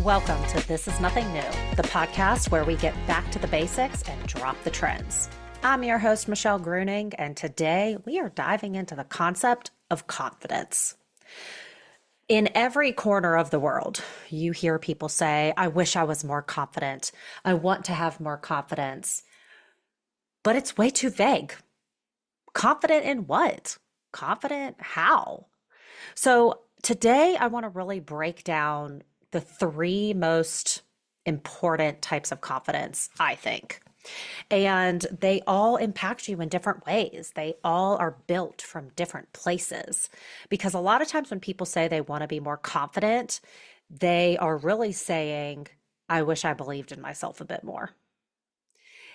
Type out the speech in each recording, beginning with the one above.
Welcome to This Is Nothing New, the podcast where we get back to the basics and drop the trends. I'm your host, Michelle Gruning, and today we are diving into the concept of confidence. In every corner of the world, you hear people say, I wish I was more confident. I want to have more confidence. But it's way too vague. Confident in what? Confident how? So today I want to really break down the three most important types of confidence, I think. And they all impact you in different ways. They all are built from different places. Because a lot of times when people say they want to be more confident, they are really saying, I wish I believed in myself a bit more.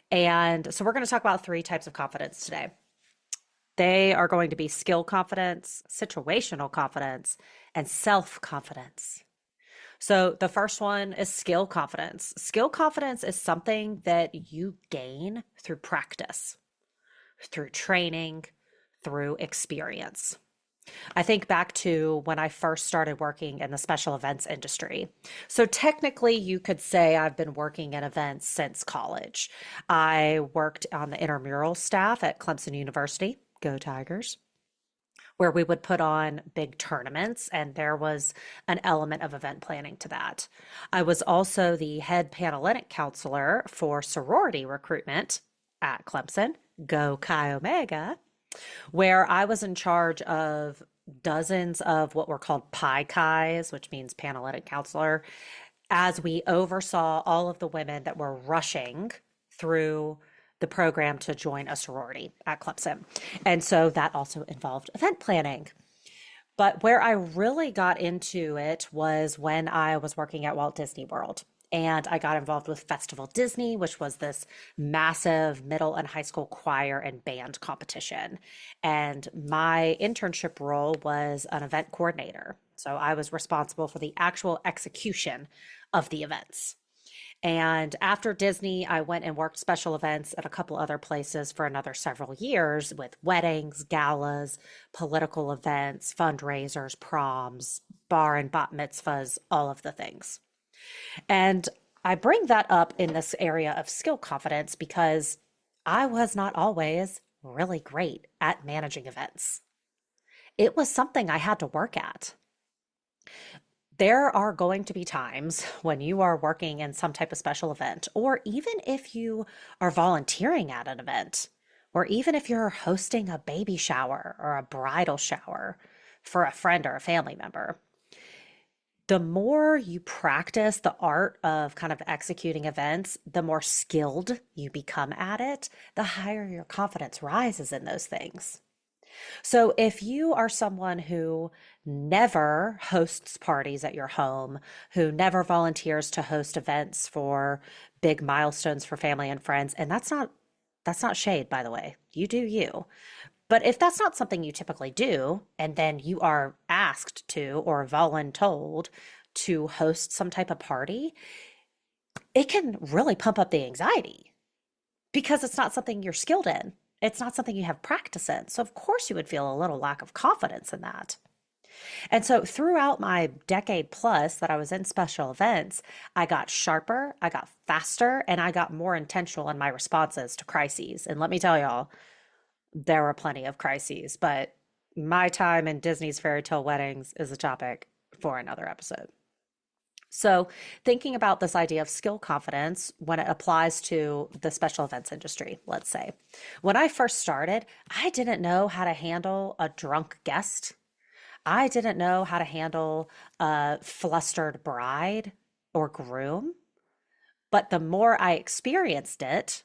And so we're going to talk about three types of confidence today. They are going to be skill confidence, situational confidence, and self-confidence. So the first one is skill confidence. Skill confidence is something that you gain through practice, through training, through experience. I think back to when I first started working in the special events industry. So technically, you could say I've been working in events since college. I worked on the intramural staff at Clemson University. Go Tigers, where we would put on big tournaments, and there was an element of event planning to that. I was also the head Panhellenic counselor for sorority recruitment at Clemson, Go Chi Omega, where I was in charge of dozens of what were called Pi Chis, which means Panhellenic counselor, as we oversaw all of the women that were rushing through the program to join a sorority at Clemson. And so that also involved event planning. But where I really got into it was when I was working at Walt Disney World. And I got involved with Festival Disney, which was this massive middle and high school choir and band competition. And my internship role was an event coordinator. So I was responsible for the actual execution of the events. And after Disney, I went and worked special events at a couple other places for another several years with weddings, galas, political events, fundraisers, proms, bar and bat mitzvahs, all of the things. And I bring that up in this area of skill confidence because I was not always really great at managing events. It was something I had to work at. There are going to be times when you are working in some type of special event, or even if you are volunteering at an event, or even if you're hosting a baby shower or a bridal shower for a friend or a family member. The more you practice the art of kind of executing events, the more skilled you become at it, the higher your confidence rises in those things. So if you are someone who never hosts parties at your home, who never volunteers to host events for big milestones for family and friends, and that's not shade, by the way. You do you. But if that's not something you typically do, and then you are asked to or voluntold to host some type of party, it can really pump up the anxiety because it's not something you're skilled in. It's not something you have practice in. So of course you would feel a little lack of confidence in that. And so throughout my decade plus that I was in special events, I got sharper, I got faster, and I got more intentional in my responses to crises. And let me tell y'all, there were plenty of crises, but my time in Disney's fairy tale weddings is a topic for another episode. So thinking about this idea of skill confidence when it applies to the special events industry, let's say. When I first started, I didn't know how to handle a drunk guest. I didn't know how to handle a flustered bride or groom. But the more I experienced it,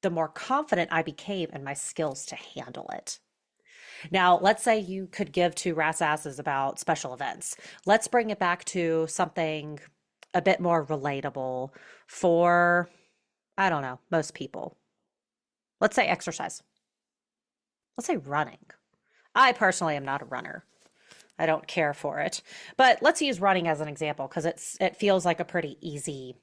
the more confident I became in my skills to handle it. Now, let's say you could give two rat's asses about special events. Let's bring it back to something a bit more relatable for, I don't know, most people. Let's say exercise. Let's say running. I personally am not a runner. I don't care for it. But let's use running as an example because it feels like a pretty easy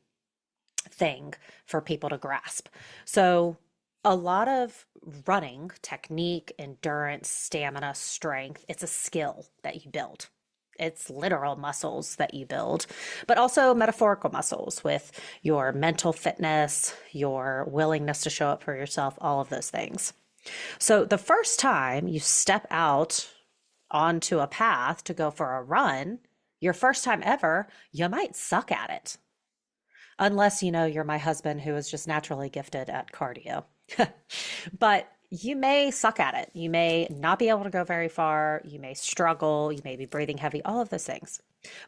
thing for people to grasp. So a lot of running technique, endurance, stamina, strength, it's a skill that you build. It's literal muscles that you build, but also metaphorical muscles with your mental fitness, your willingness to show up for yourself, all of those things. So the first time you step out onto a path to go for a run, your first time ever, you might suck at it. Unless you know you're my husband who is just naturally gifted at cardio. But you may suck at it. You may not be able to go very far. You may struggle. You may be breathing heavy, all of those things.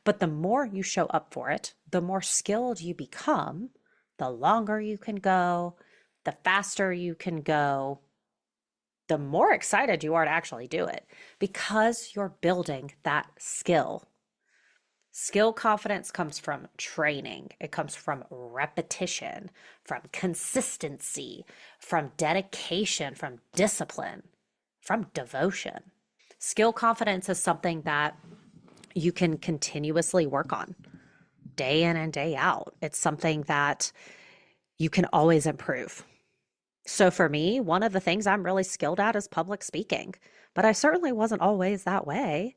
But the more you show up for it, the more skilled you become, the longer you can go, the faster you can go, the more excited you are to actually do it because you're building that skill. Skill confidence comes from training. It comes from repetition, from consistency, from dedication, from discipline, from devotion. Skill confidence is something that you can continuously work on day in and day out. It's something that you can always improve. So for me, one of the things I'm really skilled at is public speaking, but I certainly wasn't always that way.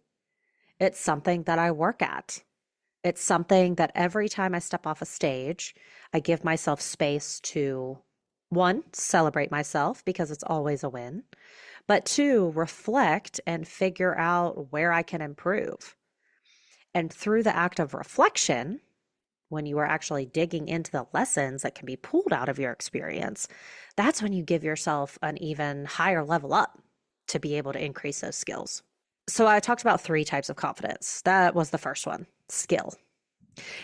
It's something that I work at. It's something that every time I step off a stage, I give myself space to, one, celebrate myself because it's always a win, but two, reflect and figure out where I can improve. And through the act of reflection, when you are actually digging into the lessons that can be pulled out of your experience, that's when you give yourself an even higher level up to be able to increase those skills. So I talked about 3 types of confidence. That was the first one, skill.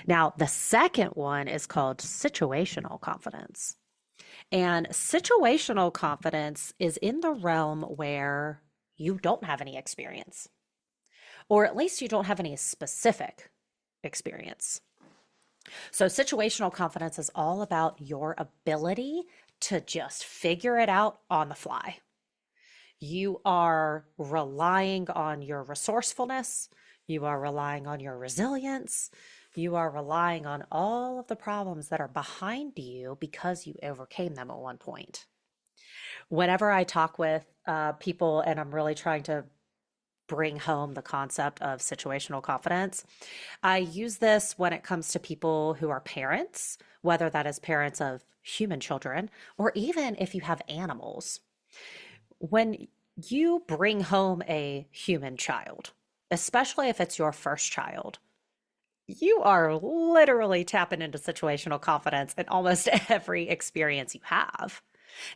Now, the second one is called situational confidence. And situational confidence is in the realm where you don't have any experience, or at least you don't have any specific experience. So situational confidence is all about your ability to just figure it out on the fly. You are relying on your resourcefulness. You are relying on your resilience. You are relying on all of the problems that are behind you because you overcame them at one point. Whenever I talk with people and I'm really trying to bring home the concept of situational confidence, I use this when it comes to people who are parents, whether that is parents of human children or even if you have animals. When you bring home a human child, especially if it's your first child, you are literally tapping into situational confidence in almost every experience you have.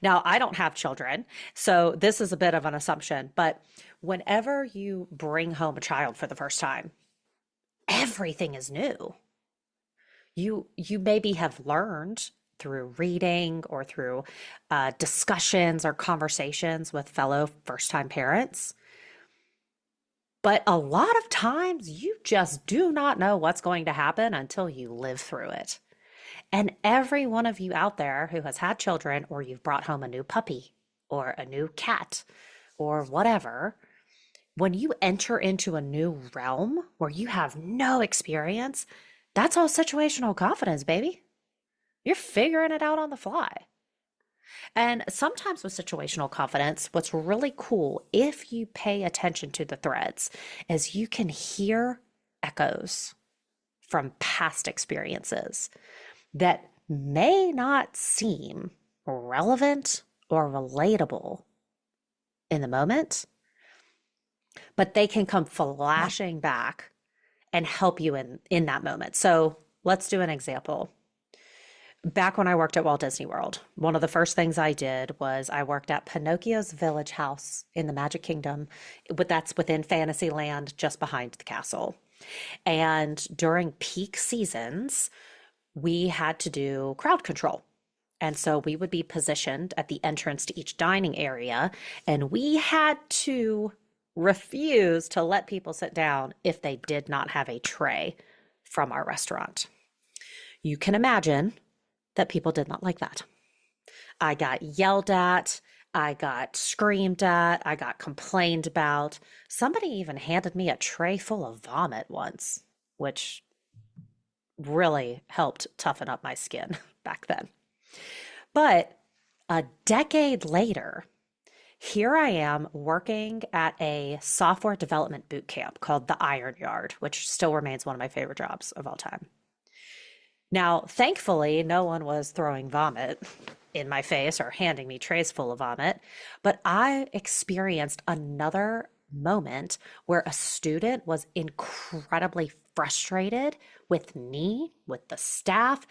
Now, I don't have children, so this is a bit of an assumption, but whenever you bring home a child for the first time, everything is new. You maybe have learned through reading or through discussions or conversations with fellow first-time parents. But a lot of times you just do not know what's going to happen until you live through it. And every one of you out there who has had children or you've brought home a new puppy or a new cat or whatever, when you enter into a new realm where you have no experience, that's all situational confidence, baby. You're figuring it out on the fly. And sometimes with situational confidence, what's really cool, if you pay attention to the threads, is you can hear echoes from past experiences that may not seem relevant or relatable in the moment, but they can come flashing back and help you in that moment. So let's do an example. Back when I worked at Walt Disney World, one of the first things I did was I worked at Pinocchio's Village House in the Magic Kingdom, but that's within Fantasyland, just behind the castle. And during peak seasons, we had to do crowd control. And so we would be positioned at the entrance to each dining area, and we had to refuse to let people sit down if they did not have a tray from our restaurant. You can imagine that people did not like that. I got yelled at, I got screamed at, I got complained about. Somebody even handed me a tray full of vomit once, which really helped toughen up my skin back then. But a decade later, Here I am working at a software development boot camp called the Iron Yard, which still remains one of my favorite jobs of all time. Now, thankfully, no one was throwing vomit in my face or handing me trays full of vomit, but I experienced another moment where a student was incredibly frustrated with me, with the staff.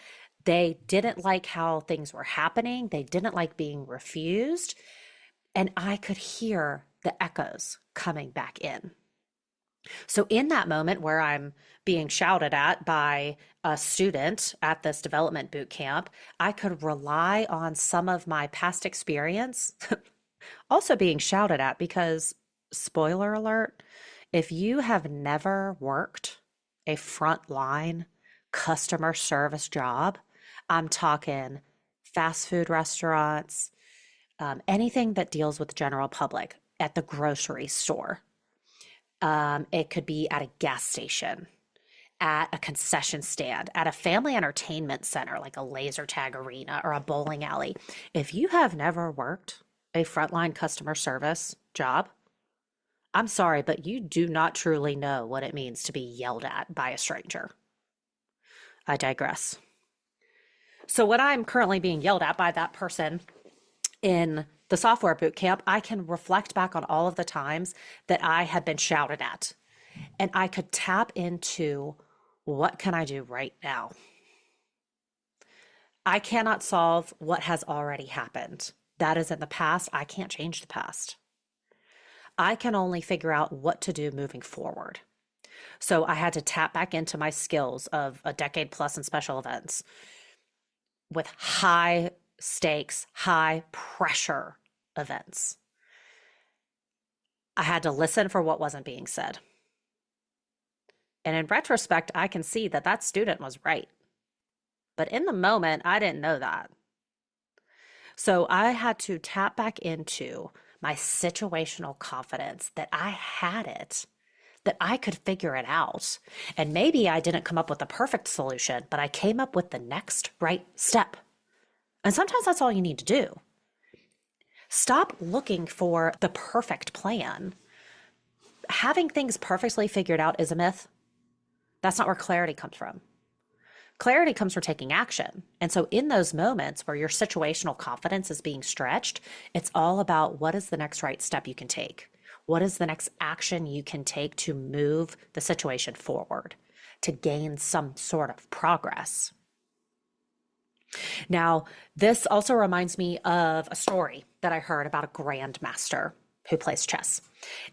They didn't like how things were happening, they didn't like being refused, and I could hear the echoes coming back in. So, in that moment where I'm being shouted at by a student at this development boot camp, I could rely on some of my past experience also being shouted at because, spoiler alert, if you have never worked a frontline customer service job, I'm talking fast food restaurants, anything that deals with the general public at the grocery store. It could be at a gas station, at a concession stand, at a family entertainment center like a laser tag arena or a bowling alley. If you have never worked a frontline customer service job, I'm sorry, but you do not truly know what it means to be yelled at by a stranger. I digress. So, when I'm currently being yelled at by that person in the software boot camp, I can reflect back on all of the times that I had been shouted at, and I could tap into what can I do right now? I cannot solve what has already happened. That is in the past. I can't change the past. I can only figure out what to do moving forward. So I had to tap back into my skills of a decade plus in special events with high stakes, high pressure events. I had to listen for what wasn't being said. And in retrospect, I can see that that student was right. But in the moment, I didn't know that. So I had to tap back into my situational confidence that I had it, that I could figure it out. And maybe I didn't come up with the perfect solution, but I came up with the next right step. And sometimes that's all you need to do. Stop looking for the perfect plan. Having things perfectly figured out is a myth. That's not where clarity comes from. Clarity comes from taking action. And so in those moments where your situational confidence is being stretched, it's all about what is the next right step you can take? What is the next action you can take to move the situation forward, to gain some sort of progress? Now, this also reminds me of a story that I heard about a grandmaster who plays chess.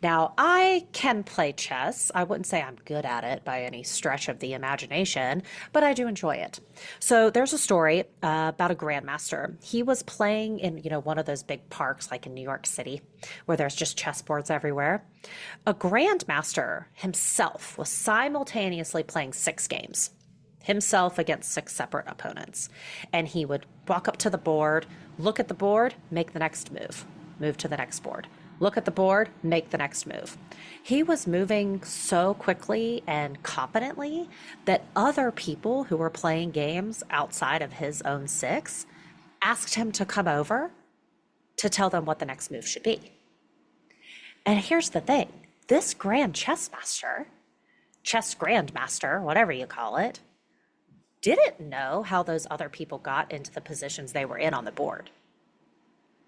Now, I can play chess. I wouldn't say I'm good at it by any stretch of the imagination, but I do enjoy it. So there's a story about a grandmaster. He was playing in, one of those big parks like in New York City where there's just chessboards everywhere. A grandmaster himself was simultaneously playing 6 games, himself against 6 separate opponents. And he would walk up to the board, look at the board, make the next move, move to the next board. Look at the board, make the next move. He was moving so quickly and competently that other people who were playing games outside of his own 6 asked him to come over to tell them what the next move should be. And here's the thing, this chess grandmaster, whatever you call it, didn't know how those other people got into the positions they were in on the board.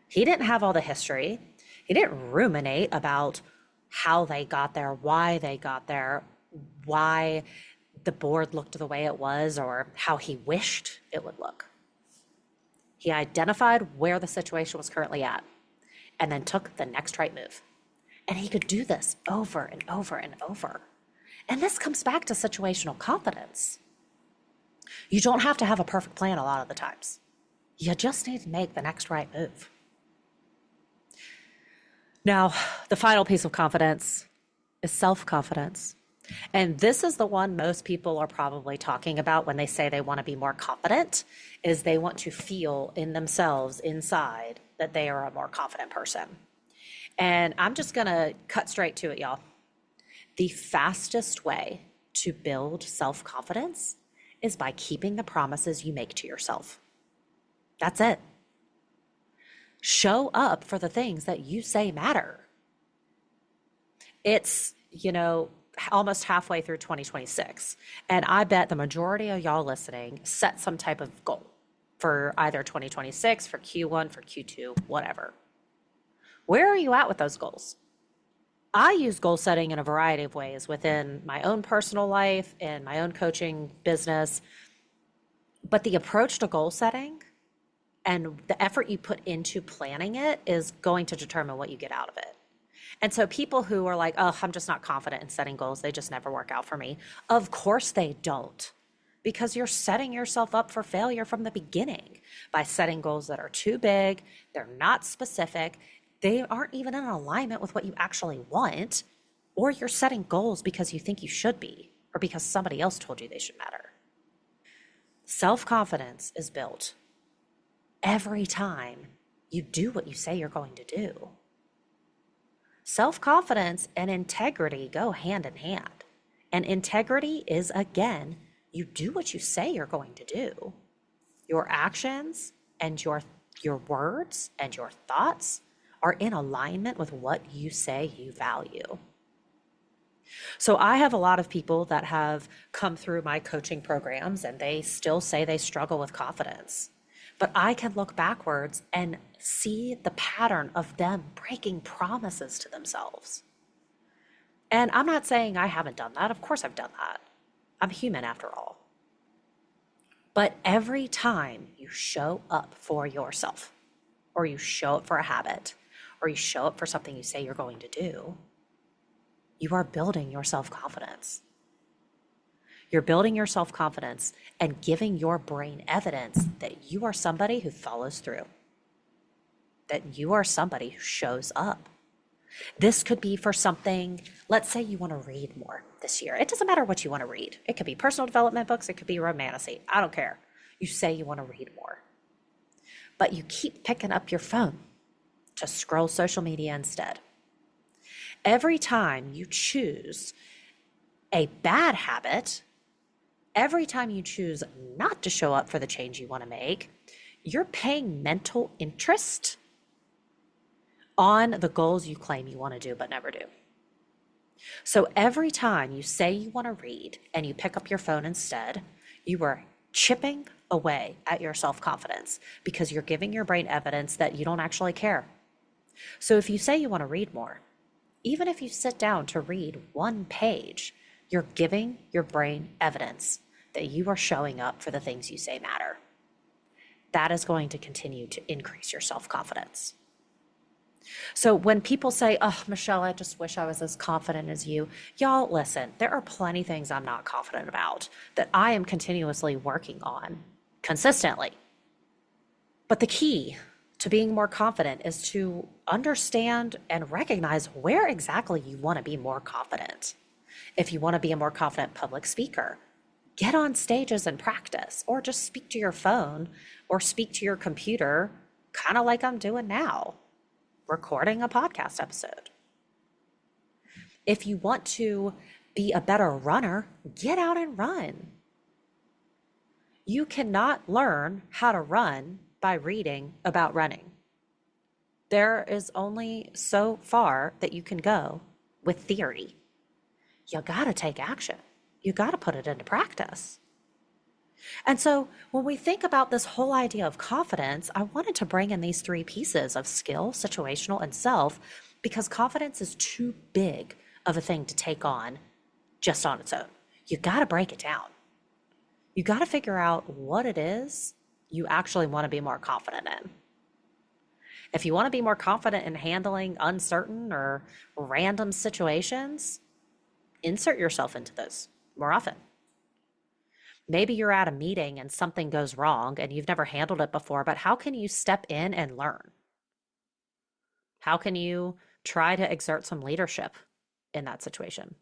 He didn't have all the history. He didn't ruminate about how they got there, why they got there, why the board looked the way it was, or how he wished it would look. He identified where the situation was currently at and then took the next right move. And he could do this over and over and over. And this comes back to situational confidence. You don't have to have a perfect plan a lot of the times. You just need to make the next right move. Now, the final piece of confidence is self-confidence. And this is the one most people are probably talking about when they say they want to be more confident, is they want to feel in themselves inside that they are a more confident person. And I'm just going to cut straight to it, y'all. The fastest way to build self-confidence is by keeping the promises you make to yourself. That's it. Show up for the things that you say matter. It's, almost halfway through 2026. And I bet the majority of y'all listening set some type of goal for either 2026, for Q1, for Q2, whatever. Where are you at with those goals? I use goal setting in a variety of ways within my own personal life and my own coaching business. But the approach to goal setting and the effort you put into planning it is going to determine what you get out of it. And so people who are like, oh, I'm just not confident in setting goals, they just never work out for me. Of course they don't, because you're setting yourself up for failure from the beginning by setting goals that are too big, they're not specific, they aren't even in alignment with what you actually want, or you're setting goals because you think you should be, or because somebody else told you they should matter. Self-confidence is built every time you do what you say you're going to do. Self-confidence and integrity go hand in hand. And integrity is, again, you do what you say you're going to do. Your actions and your words and your thoughts are in alignment with what you say you value. So I have a lot of people that have come through my coaching programs and they still say they struggle with confidence. But I can look backwards and see the pattern of them breaking promises to themselves. And I'm not saying I haven't done that. Of course I've done that. I'm human after all. But every time you show up for yourself, or you show up for a habit, or you show up for something you say you're going to do, you are building your self-confidence. You're building your self-confidence and giving your brain evidence that you are somebody who follows through, that you are somebody who shows up. This could be for something, let's say you want to read more this year. It doesn't matter what you want to read. It could be personal development books, it could be romantasy. I don't care. You say you want to read more. But you keep picking up your phone to scroll social media instead. Every time you choose a bad habit, every time you choose not to show up for the change you want to make, you're paying mental interest on the goals you claim you want to do but never do. So every time you say you want to read and you pick up your phone instead, you are chipping away at your self-confidence because you're giving your brain evidence that you don't actually care. So if you say you want to read more, even if you sit down to read one page, you're giving your brain evidence that you are showing up for the things you say matter. That is going to continue to increase your self-confidence. So when people say, oh, Michelle, I just wish I was as confident as you, y'all listen, there are plenty of things I'm not confident about that I am continuously working on consistently. But the key to being more confident is to understand and recognize where exactly you want to be more confident. If you want to be a more confident public speaker, get on stages and practice, or just speak to your phone or speak to your computer, kind of like I'm doing now, recording a podcast episode. If you want to be a better runner, get out and run. You cannot learn how to run by reading about running. There is only so far that you can go with theory. You gotta take action. You gotta put it into practice. And so when we think about this whole idea of confidence, I wanted to bring in these three pieces of skill, situational, and self, because confidence is too big of a thing to take on just on its own. You gotta break it down. You gotta figure out what it is you actually want to be more confident in. If you want to be more confident in handling uncertain or random situations, insert yourself into those more often. Maybe you're at a meeting and something goes wrong and you've never handled it before, but how can you step in and learn? How can you try to exert some leadership in that situation?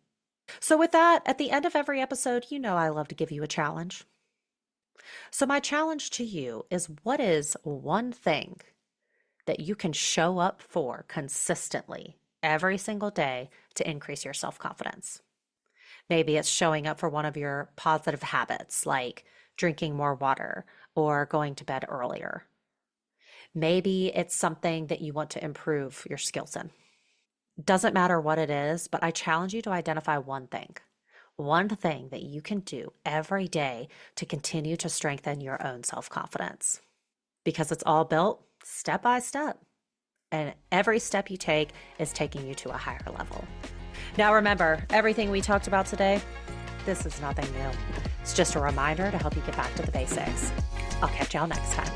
So with that, at the end of every episode, you know I love to give you a challenge. So my challenge to you is, what is one thing that you can show up for consistently every single day to increase your self-confidence? Maybe it's showing up for one of your positive habits, like drinking more water or going to bed earlier. Maybe it's something that you want to improve your skills in. Doesn't matter what it is, but I challenge you to identify one thing that you can do every day to continue to strengthen your own self-confidence. Because it's all built step by step. And every step you take is taking you to a higher level. Now remember, everything we talked about today, this is nothing new. It's just a reminder to help you get back to the basics. I'll catch y'all next time.